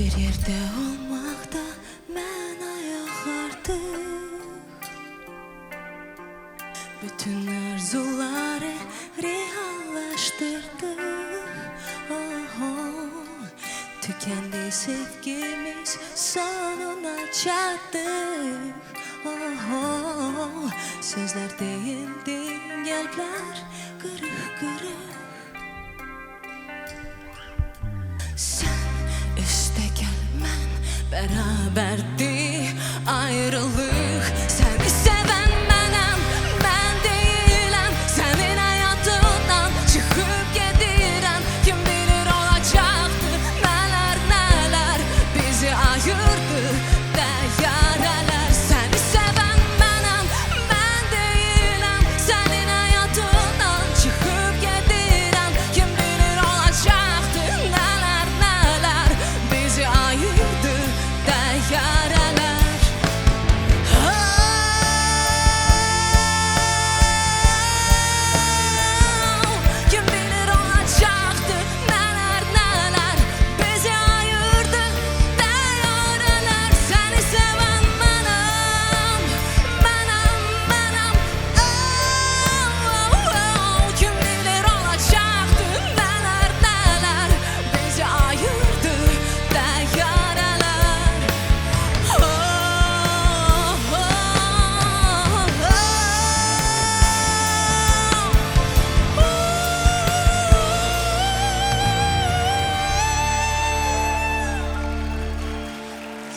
Bir yerde olmakta mənə yox artıq. Bütün arzuları reallaştırdık. Tükendi sevgimiz sonuna çattık. Sözler değildi, kalpler kırık kırık. Sen üste gelmen beraberdi ayrılık. Seni seven benim, ben değilim. Senin hayatından çıkıp gidirem. Kim bilir olacaktı neler neler bizi ayırdı değerler. Seni seven benim, ben değilim. Senin hayatından çıkıp gidirem. Kim bilir olacaktı neler neler bizi ayırdı değerler. Kim bilir olacaktı neler neler bizi ayırdı değerler. Seni seven benim, benim. Kim bilir olacaktı neler neler bizi ayırdı değerler.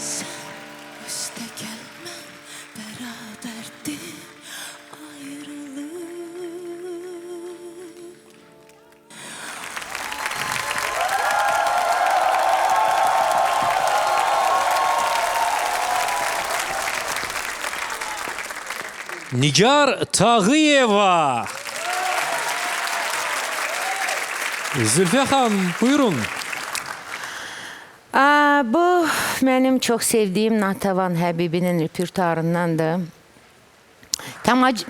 Sen üste gelmen beraberdi ayrılık. Nigar Tağıyeva. Zülfiyə xanım, buyurun. Bu benim çok sevdiğim Natavan Həbibinin repertuarındandır.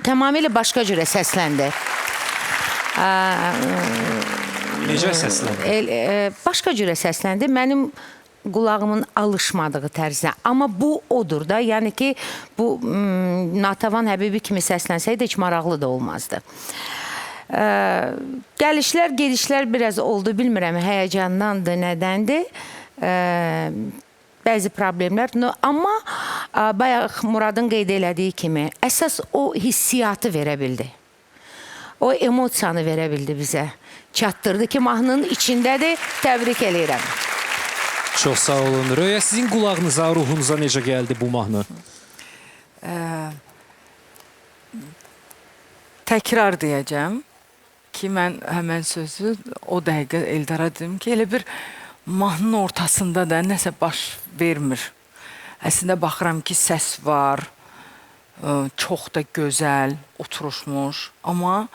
Tamamıyla başka cürə səsləndi. Necə səsləndi? Başka cürə səsləndi. Mənim qulağımın alışmadığı tərzdə. Amma bu odur da. Yəni ki, bu Natavan Həbibi kimi səslənsəydi heç maraqlı da olmazdı. Gəlişlər, gedişlər biraz oldu. Bilmirəm, həyəcandandır, nədəndir. Bəzi problemlər. Amma bayaq Muradın qeyd elədiyi kimi əsas o hissiyatı verə bildi. O emosiyanı verə bildi bizə. Çatdırdı ki, mahnının içindədir. Təbrik eləyirəm. Çox sağ olun. Röya, sizin qulağınıza, ruhunuza necə gəldi bu mahnı? Təkrar deyəcəm ki, mən həmən sözü o dəqiqə Eldara dedim ki, elə bir mahnının ortasında da nəsə baş vermir. Əslində baxıram ki, səs var, çox da gözəl, oturuşmuş, amma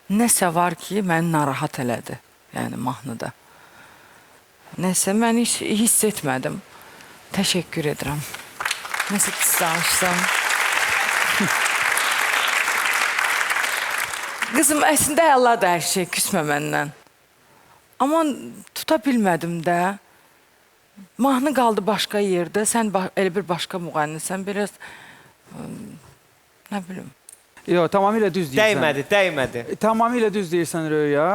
nəsə var ki, məni narahat elədi, yəni mahnıda. Nəsə, mən hiss etmədim. Təşəkkür edirəm. Nəsə pis danışsam. Qızım, əslində əladır hər şey, küsmə məndən. Amma tuta bilmədim də. Mahnı qaldı başqa yerdə, sən elə bir başqa müğənnisən, biraz, nə bilim. Yox, tamamilə düz deyirsən. Dəymədi. Tamamilə düz deyirsən Röya.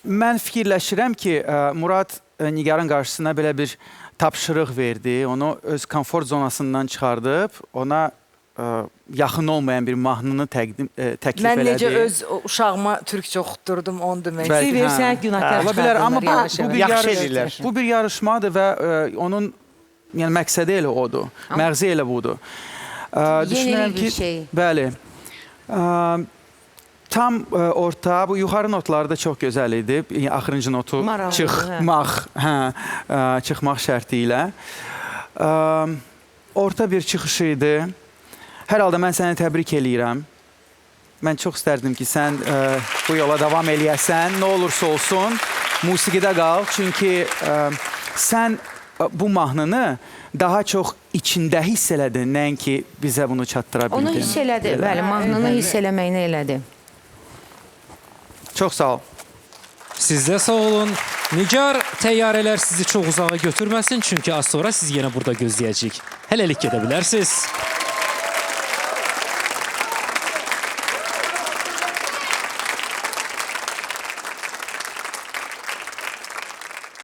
Mən fikirləşirəm ki, Murad Nigarın qarşısına belə bir tapşırıq verdi. Onu öz komfort zonasından çıxardıb, ona yaxın olmayan bir mahnını təklif elədi. Mən necə öz uşağıma türkçə oxutdurdum, onu demək. Siz versək günahkar çıxardınlar. Amma bu bir yarışmadır və onun məqsədi elə odur, məğzi elə budur. Yeni bir şey. Bəli. Tam orta, bu yuxarı notları da çox gözəl idi. Axırıncı notu çıxmaq şərti ilə. Orta bir çıxışı idi. Hər halda mən səni təbrik eləyirəm. Mən çox istərdim ki, sən bu yola davam eləyəsən. Nə olursa olsun, musiqidə qal. Çünki sən bu mahnını daha çox içində hiss elədin, nəinki bizə bunu çatdıra bildin. Onu hiss elədi, bəli, mahnını hiss eləməyini elədi. Çox sağ ol. Siz də sağ olun. Nigar təyyarələr sizi çox uzağa götürməsin, çünki az sonra sizi yenə burada gözləyəcəyik. Hələlik gedə bilərsiniz.